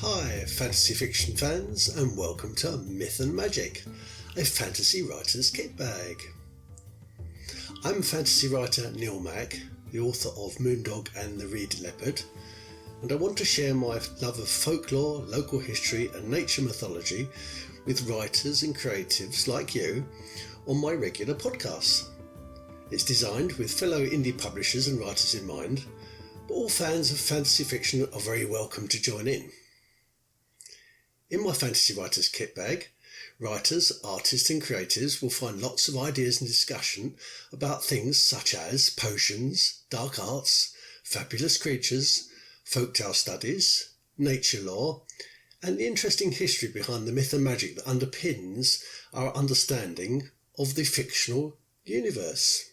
Hi, fantasy fiction fans, and welcome to Myth and Magic, a fantasy writer's kit bag. I'm fantasy writer Neil Mack, the author of Moondog and the Reed Leopard, and I want to share my love of folklore, local history and nature mythology with writers and creatives like you on my regular podcasts. It's designed with fellow indie publishers and writers in mind, but all fans of fantasy fiction are very welcome to join in. In my fantasy writer's kit bag, writers, artists and creatives will find lots of ideas and discussion about things such as potions, dark arts, fabulous creatures, folktale studies, nature lore, and the interesting history behind the myth and magic that underpins our understanding of the fictional universe.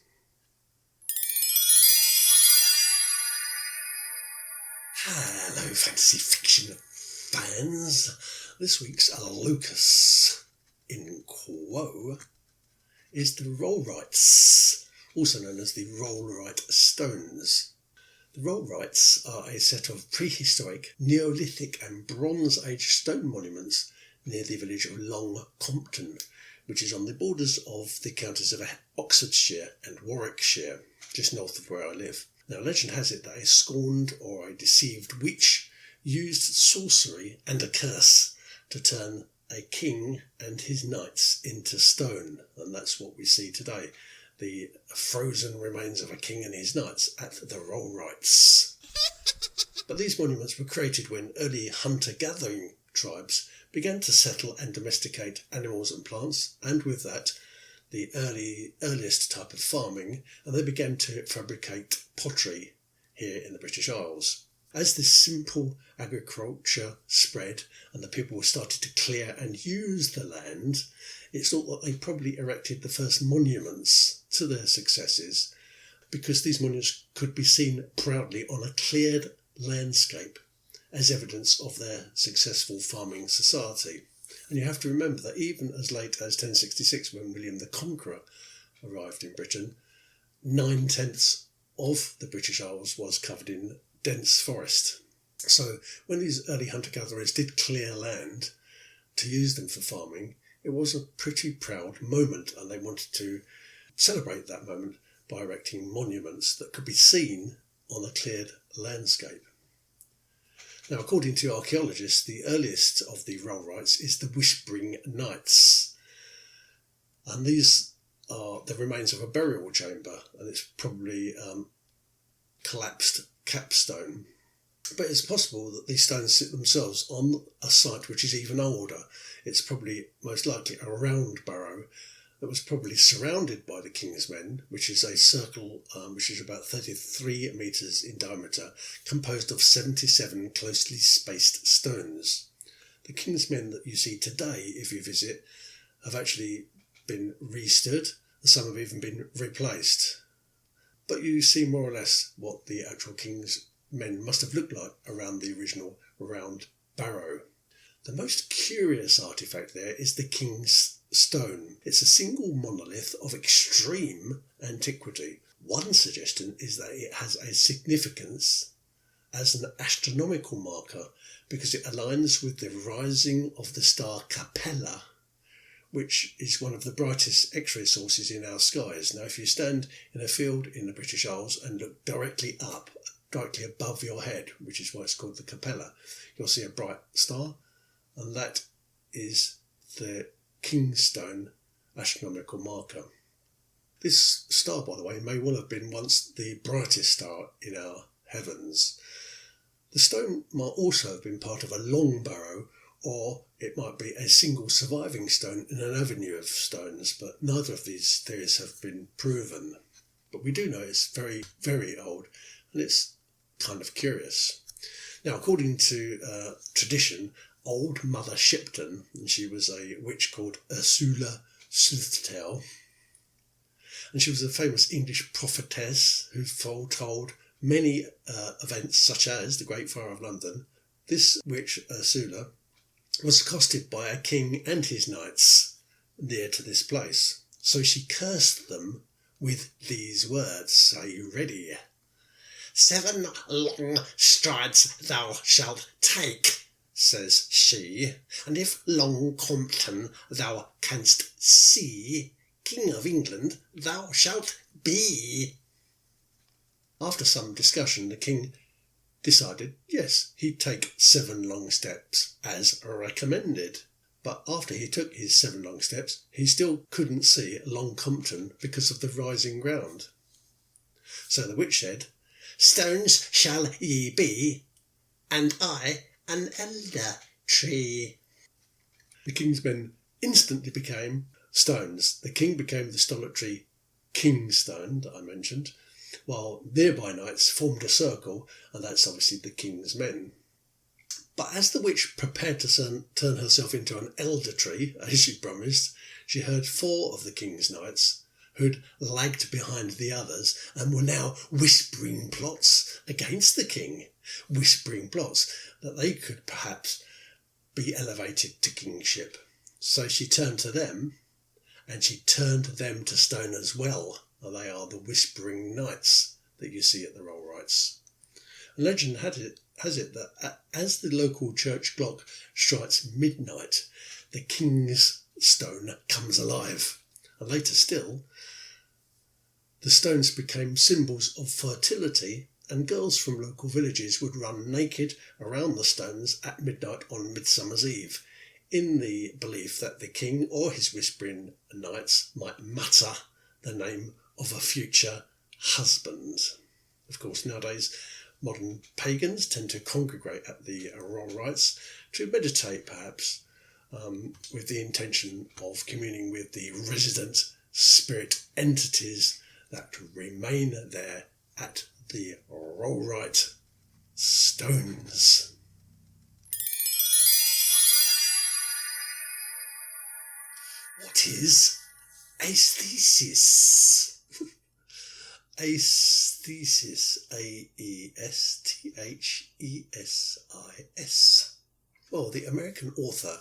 Hello, fantasy fiction fans. This week's locus in quo is the Rollrights, also known as the Rollright stones. The Rollrights are a set of prehistoric, Neolithic and Bronze Age stone monuments near the village of Long Compton, which is on the borders of the counties of Oxfordshire and Warwickshire, just north of where I live. Now, legend has it that a scorned or a deceived witch used sorcery and a curse to turn a king and his knights into stone, and that's what we see today, the frozen remains of a king and his knights at the Rollrights. But these monuments were created when early hunter-gathering tribes began to settle and domesticate animals and plants, and with that the earliest type of farming, and they began to fabricate pottery here in the British Isles. As this simple agriculture spread and the people started to clear and use the land, it's thought that they probably erected the first monuments to their successes, because these monuments could be seen proudly on a cleared landscape as evidence of their successful farming society. And you have to remember that even as late as 1066, when William the Conqueror arrived in Britain, 9/10 of the British Isles was covered in dense forest. So when these early hunter-gatherers did clear land to use them for farming, it was a pretty proud moment, and they wanted to celebrate that moment by erecting monuments that could be seen on a cleared landscape. Now, according to archaeologists, the earliest of the Rollrights is the Whispering Knights, and these are the remains of a burial chamber, and it's probably collapsed capstone. But it's possible that these stones sit themselves on a site which is even older. It's probably most likely a round barrow that was probably surrounded by the King's Men, which is a circle which is about 33 metres in diameter, composed of 77 closely spaced stones. The King's Men that you see today, if you visit, have actually been restored, and some have even been replaced. But you see more or less what the actual King's Men must have looked like around the original round barrow. The most curious artefact there is the King's Stone. It's a single monolith of extreme antiquity. One suggestion is that it has a significance as an astronomical marker because it aligns with the rising of the star Capella, which is one of the brightest X-ray sources in our skies. Now, if you stand in a field in the British Isles and look directly up, directly above your head, which is why it's called the Capella, you'll see a bright star, and that is the King's Stone astronomical marker. This star, by the way, may well have been once the brightest star in our heavens. The stone might also have been part of a long barrow, or it might be a single surviving stone in an avenue of stones, but neither of these theories have been proven. But we do know it's very, very old, and it's kind of curious. Now, according to tradition, Old Mother Shipton, and she was a witch called Ursula Soothtell, and she was a famous English prophetess who foretold many events such as the Great Fire of London. This witch, Ursula, was accosted by a king and his knights near to this place. So she cursed them with these words. Are you ready? 7 long strides thou shalt take, says she, and if Long Compton thou canst see, King of England thou shalt be. After some discussion, the king decided, yes, he'd take 7 long steps as recommended. But after he took his 7 long steps, he still couldn't see Long Compton because of the rising ground. So the witch said, "Stones shall ye be, and I an elder tree." The king's men instantly became stones. The king became the solitary Kingstone that I mentioned, while nearby knights formed a circle, and that's obviously the king's men. But as the witch prepared to turn herself into an elder tree, as she promised, she heard 4 of the king's knights, who'd lagged behind the others and were now whispering plots against the king, whispering plots that they could perhaps be elevated to kingship. So she turned to them, and she turned them to stone as well. They are the whispering knights that you see at the Rollrights. Legend has it that as the local church clock strikes midnight, the king's stone comes alive. And later still, the stones became symbols of fertility, and girls from local villages would run naked around the stones at midnight on Midsummer's Eve, in the belief that the king or his whispering knights might mutter the name of a future husband. Of course, nowadays, modern pagans tend to congregate at the Rollrights to meditate, perhaps, with the intention of communing with the resident spirit entities that remain there at the Rollright stones. What is aesthesis? Aesthesis, A-E-S-T-H-E-S-I-S. Well, the American author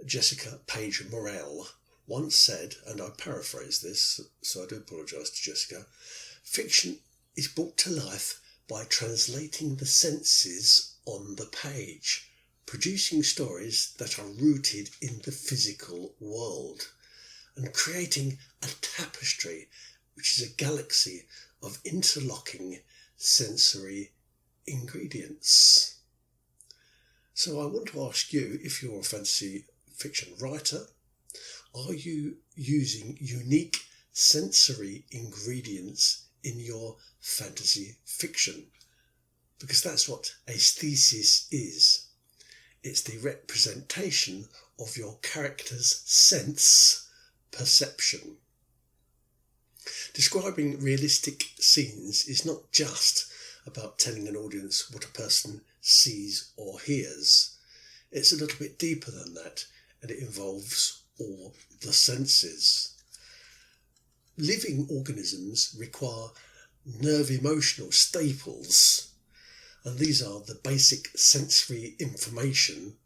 Jessica Page Morrell once said, and I paraphrase this, so I do apologise to Jessica, "Fiction is brought to life by translating the senses on the page, producing stories that are rooted in the physical world, and creating a tapestry which is a galaxy of interlocking sensory ingredients." So I want to ask you, if you're a fantasy fiction writer, are you using unique sensory ingredients in your fantasy fiction? Because that's what aesthesis is. It's the representation of your character's sense perception. Describing realistic scenes is not just about telling an audience what a person sees or hears. It's a little bit deeper than that, and it involves all the senses. Living organisms require nerve-emotional staples, and these are the basic sensory information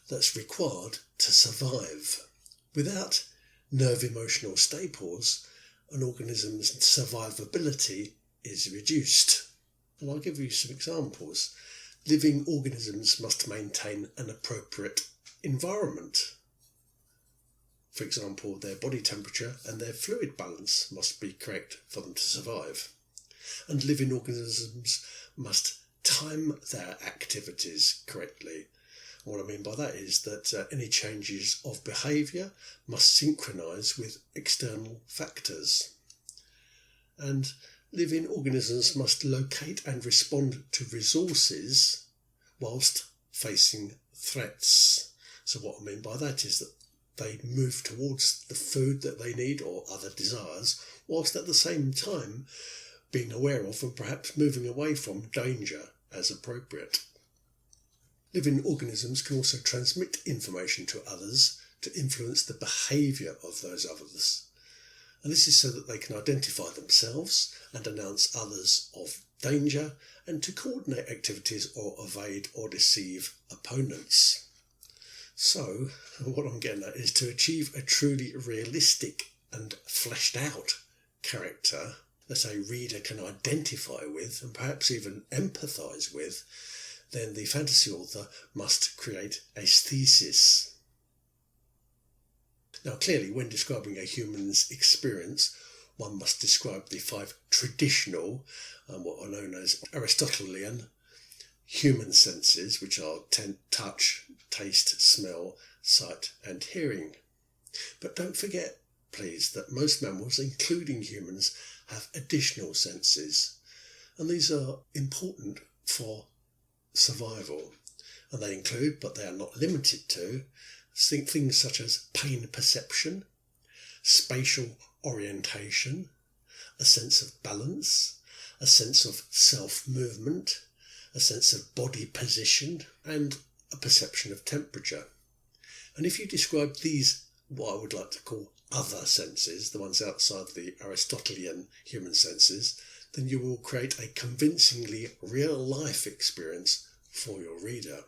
that's required to survive. Without nerve-emotional staples, an organism's survivability is reduced. And I'll give you some examples. Living organisms must maintain an appropriate environment. For example, their body temperature and their fluid balance must be correct for them to survive. And living organisms must time their activities correctly. And what I mean by that is that any changes of behaviour must synchronise with external factors. And living organisms must locate and respond to resources whilst facing threats. So what I mean by that is that they move towards the food that they need or other desires, whilst at the same time being aware of and perhaps moving away from danger as appropriate. Living organisms can also transmit information to others to influence the behaviour of those others. And this is so that they can identify themselves and announce others of danger, and to coordinate activities or evade or deceive opponents. So, what I'm getting at is to achieve a truly realistic and fleshed out character that a reader can identify with and perhaps even empathise with, then the fantasy author must create a thesis. Now clearly, when describing a human's experience, one must describe the 5 traditional, what are known as Aristotelian, human senses, which are touch, taste, smell, sight and hearing. But don't forget, please, that most mammals, including humans, have additional senses, and these are important for survival. And they include, but they are not limited to, things such as pain perception, spatial orientation, a sense of balance, a sense of self-movement, a sense of body position, and a perception of temperature. And if you describe these, what I would like to call other senses, the ones outside the Aristotelian human senses, then you will create a convincingly real-life experience for your reader.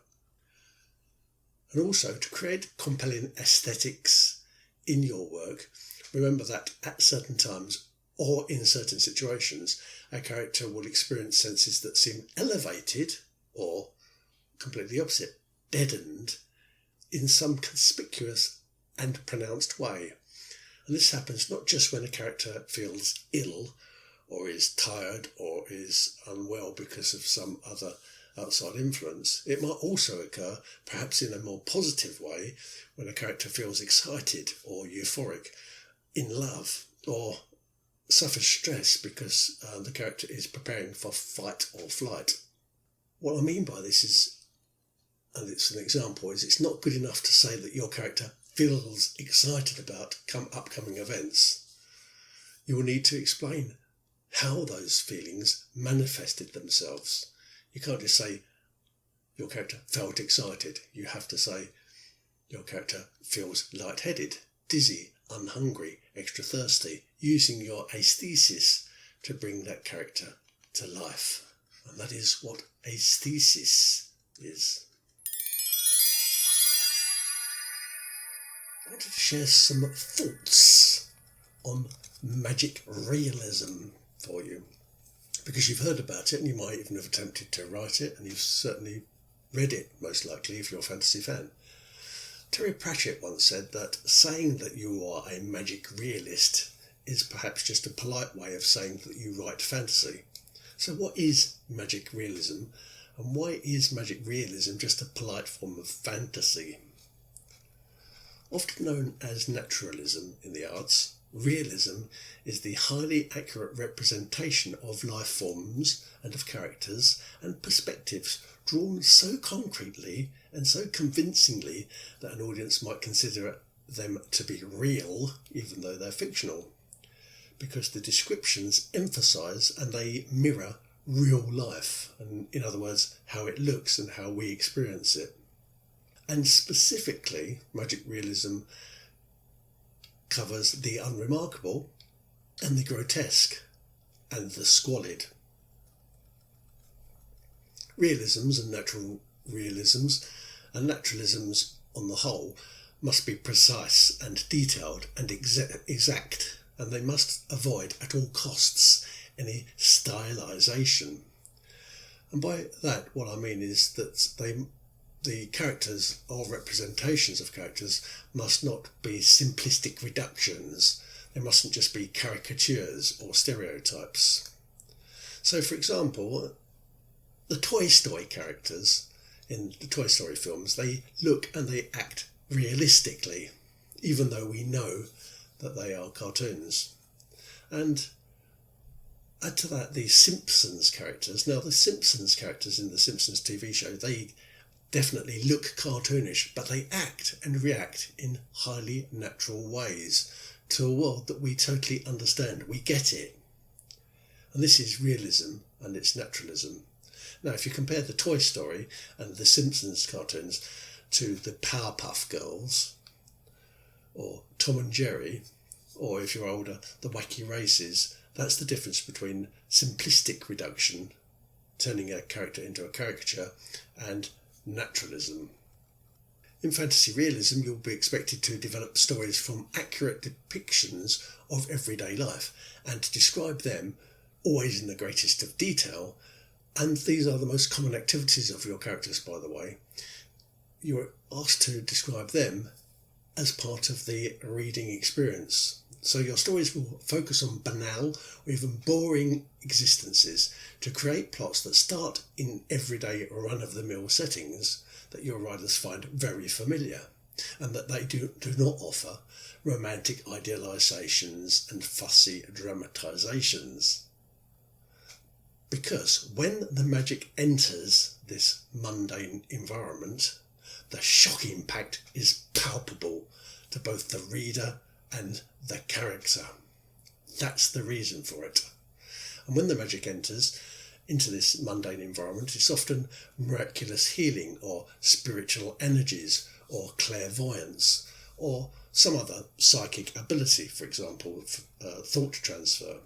And also, to create compelling aesthetics in your work, remember that at certain times or in certain situations, a character will experience senses that seem elevated or completely opposite, deadened, in some conspicuous and pronounced way. And this happens not just when a character feels ill or is tired or is unwell because of some other outside influence. It might also occur, perhaps in a more positive way, when a character feels excited or euphoric, in love, or suffers stress because the character is preparing for fight or flight. What I mean by this is, and it's an example, is it's not good enough to say that your character feels excited about upcoming events. You will need to explain how those feelings manifested themselves. You can't just say your character felt excited. You have to say your character feels lightheaded, dizzy, unhungry, extra thirsty, using your aesthesis to bring that character to life. And that is what aesthesis is. I wanted to share some thoughts on magic realism for you, because you've heard about it and you might even have attempted to write it, and you've certainly read it, most likely, if you're a fantasy fan. Terry Pratchett once said that saying that you are a magic realist is perhaps just a polite way of saying that you write fantasy. So what is magic realism, and why is magic realism just a polite form of fantasy? Often known as naturalism in the arts, realism is the highly accurate representation of life forms and of characters and perspectives drawn so concretely and so convincingly that an audience might consider them to be real even though they're fictional, because the descriptions emphasise and they mirror real life, and in other words, how it looks and how we experience it. And specifically, magic realism covers the unremarkable and the grotesque and the squalid. Realisms and natural realisms and naturalisms on the whole must be precise and detailed and exact, and they must avoid at all costs any stylisation. And by that what I mean is that the characters or representations of characters must not be simplistic reductions. They mustn't just be caricatures or stereotypes. So, for example, the Toy Story characters in the Toy Story films, they look and they act realistically, even though we know that they are cartoons. And add to that the Simpsons characters. Now, the Simpsons characters in the Simpsons TV show, they definitely look cartoonish, but they act and react in highly natural ways to a world that we totally understand. We get it. And this is realism and it's naturalism. Now, if you compare the Toy Story and the Simpsons cartoons to the Powerpuff Girls, or Tom and Jerry, or if you're older, the Wacky Races, that's the difference between simplistic reduction, turning a character into a caricature, and naturalism. In fantasy realism, you'll be expected to develop stories from accurate depictions of everyday life and to describe them, always in the greatest of detail, And these are the most common activities of your characters, by the way. You're asked to describe them as part of the reading experience. So your stories will focus on banal or even boring existences to create plots that start in everyday run-of-the-mill settings that your writers find very familiar, and that they do not offer romantic idealisations and fussy dramatisations. Because when the magic enters this mundane environment, the shock impact is palpable to both the reader and the character. That's the reason for it. And when the magic enters into this mundane environment, it's often miraculous healing or spiritual energies or clairvoyance or some other psychic ability, for example, thought transfer.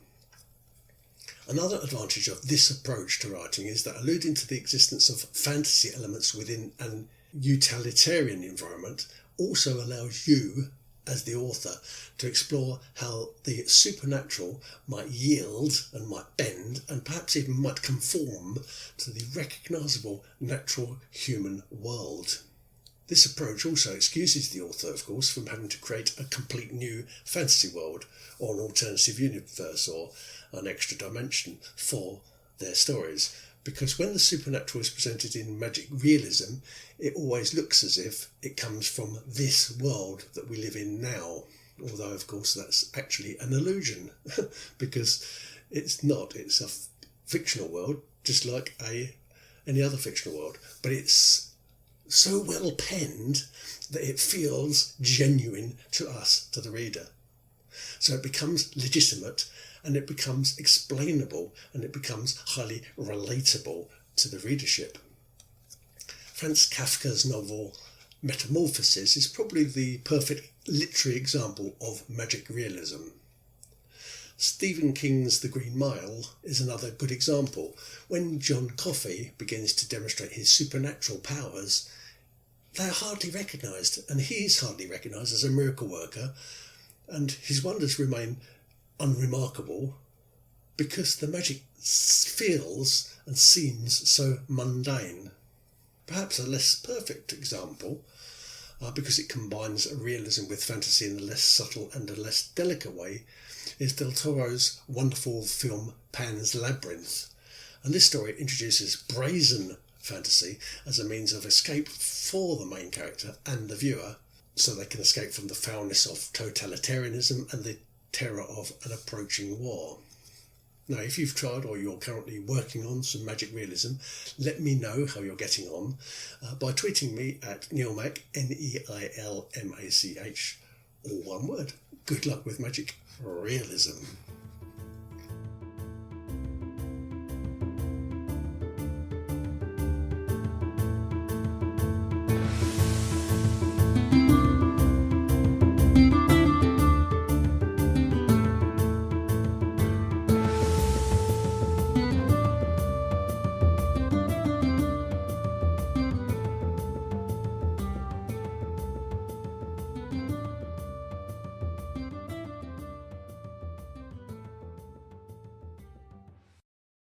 Another advantage of this approach to writing is that alluding to the existence of fantasy elements within an utilitarian environment also allows you, as the author, to explore how the supernatural might yield and might bend and perhaps even might conform to the recognisable natural human world. This approach also excuses the author, of course, from having to create a complete new fantasy world or an alternative universe or an extra dimension for their stories, because when the supernatural is presented in magic realism, it always looks as if it comes from this world that we live in now, although of course that's actually an illusion because it's not. It's a fictional world just like any other fictional world, but it's so well penned that it feels genuine to us, to the reader. So it becomes legitimate and it becomes explainable and it becomes highly relatable to the readership. Franz Kafka's novel Metamorphosis is probably the perfect literary example of magic realism. Stephen King's The Green Mile is another good example. When John Coffey begins to demonstrate his supernatural powers, they are hardly recognised, and he's hardly recognised as a miracle worker, and his wonders remain unremarkable because the magic feels and seems so mundane. Perhaps a less perfect example, because it combines realism with fantasy in a less subtle and a less delicate way, is Del Toro's wonderful film Pan's Labyrinth. And this story introduces brazen fantasy as a means of escape for the main character and the viewer, so they can escape from the foulness of totalitarianism and the terror of an approaching war. Now, if you've tried or you're currently working on some magic realism, let me know how you're getting on by tweeting me at Neilmach, Neilmach, all one word. Good luck with magic realism.